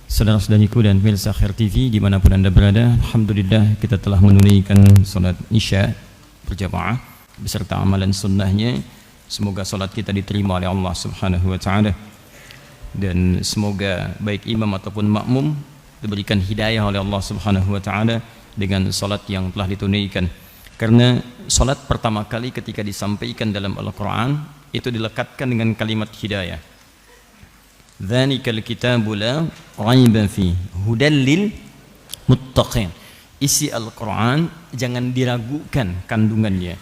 Saudara-saudariku dan pemirsa Khair TV dimanapun Anda berada, alhamdulillah kita telah menunaikan salat Isya berjamaah beserta amalan sunnahnya. Semoga salat kita diterima oleh Allah Subhanahu wa taala dan semoga baik imam ataupun makmum diberikan hidayah oleh Allah Subhanahu wa taala dengan salat yang telah ditunaikan. Karena salat pertama kali ketika disampaikan dalam Al-Qur'an itu dilekatkan dengan kalimat hidayah. Dzalikal kitabu la raiba fi hudal lil muttaqin. Isi Al-Qur'an jangan diragukan kandungannya.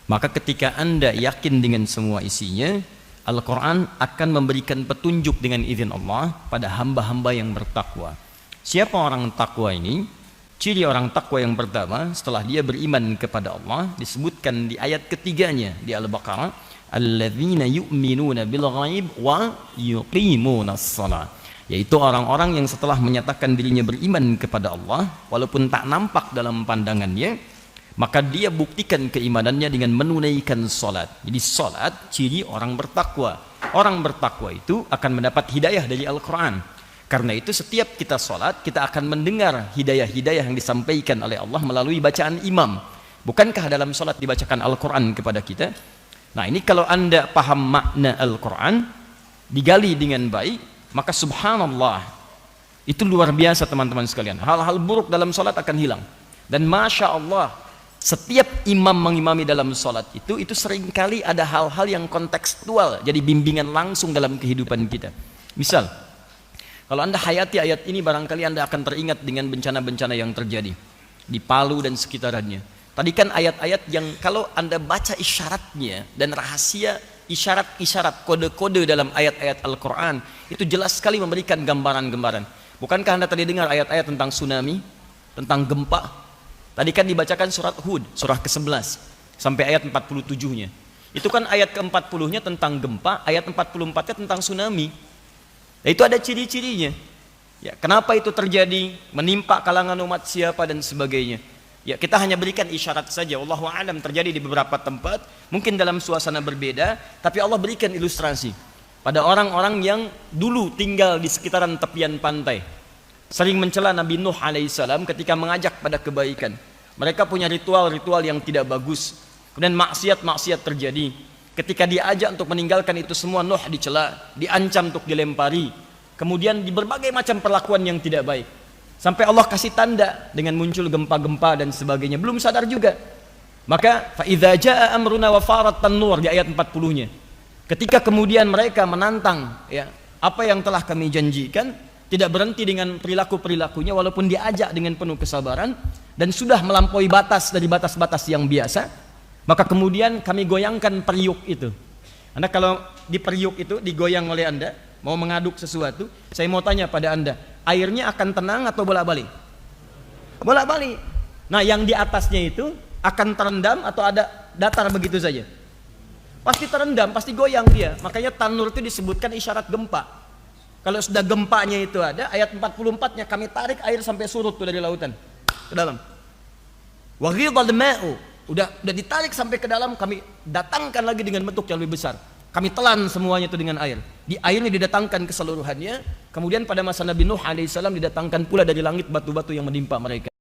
Maka ketika Anda yakin dengan semua isinya, Al-Qur'an akan memberikan petunjuk dengan izin Allah pada hamba-hamba yang bertakwa. Siapa orang takwa ini? Ciri orang takwa yang pertama setelah dia beriman kepada Allah disebutkan di ayat ketiganya di Al-Baqarah, alladzina yu'minuna bil ghaib wa yuqimunas shalah, yaitu orang-orang yang setelah menyatakan dirinya beriman kepada Allah walaupun tak nampak dalam pandangannya, maka dia buktikan keimanannya dengan menunaikan salat. Jadi salat ciri orang bertakwa. Orang bertakwa itu akan mendapat hidayah dari Al-Qur'an. Karena itu setiap kita salat kita akan mendengar hidayah-hidayah yang disampaikan oleh Allah melalui bacaan imam. Bukankah dalam salat dibacakan Al-Qur'an kepada kita? Nah, ini kalau Anda paham makna Al-Qur'an, digali dengan baik, maka subhanallah, itu luar biasa teman-teman sekalian. Hal-hal buruk dalam salat akan hilang. Dan masya Allah, setiap imam mengimami dalam salat itu seringkali ada hal-hal yang kontekstual, jadi bimbingan langsung dalam kehidupan kita. Misal, kalau Anda hayati ayat ini, barangkali Anda akan teringat dengan bencana-bencana yang terjadi di Palu dan sekitarannya. Tadi kan ayat-ayat yang kalau Anda baca isyaratnya dan rahasia isyarat-isyarat, kode-kode dalam ayat-ayat Al-Quran itu jelas sekali memberikan gambaran-gambaran. Bukankah Anda tadi dengar ayat-ayat tentang tsunami, tentang gempa? Tadi kan dibacakan surat Hud, surah ke-11 sampai ayat 47-nya. Itu kan ayat ke-40-nya tentang gempa, ayat 44-nya tentang tsunami. Nah, itu ada ciri-cirinya. Ya, kenapa itu terjadi, menimpa kalangan umat siapa dan sebagainya. Ya, kita hanya berikan isyarat saja. Wallahu a'lam, terjadi di beberapa tempat, mungkin dalam suasana berbeda, tapi Allah berikan ilustrasi pada orang-orang yang dulu tinggal di sekitaran tepian pantai, sering mencela Nabi Nuh alaihissalam ketika mengajak pada kebaikan. Mereka punya ritual-ritual yang tidak bagus, kemudian maksiat-maksiat terjadi. Ketika diajak untuk meninggalkan itu semua, Nuh dicela, diancam untuk dilempari, kemudian di berbagai macam perlakuan yang tidak baik. Sampai Allah kasih tanda dengan muncul gempa-gempa dan sebagainya, belum sadar juga. Maka fa idza jaa amruna wa farat tan-nur di ayat 40-nya. Ketika kemudian mereka menantang ya apa yang telah kami janjikan, tidak berhenti dengan perilaku-perilakunya walaupun diajak dengan penuh kesabaran dan sudah melampaui batas dari batas-batas yang biasa, maka kemudian kami goyangkan periuk itu. Anda kalau di periuk itu digoyang oleh Anda, mau mengaduk sesuatu, saya mau tanya pada Anda, airnya akan tenang atau bolak-balik? Bolak-balik. Nah, yang di atasnya itu akan terendam atau ada datar begitu saja? Pasti terendam, pasti goyang dia. Makanya tanur itu disebutkan isyarat gempa. Kalau sudah gempanya itu ada, ayat 44-nya kami tarik air sampai surut tuh dari lautan ke dalam. Wa ghidal ma'u, udah ditarik sampai ke dalam, kami datangkan lagi dengan bentuk yang lebih besar. Kami telan semuanya itu dengan air. Di airnya didatangkan keseluruhannya. Kemudian pada masa Nabi Nuh alaihissalam didatangkan pula dari langit batu-batu yang menimpa mereka.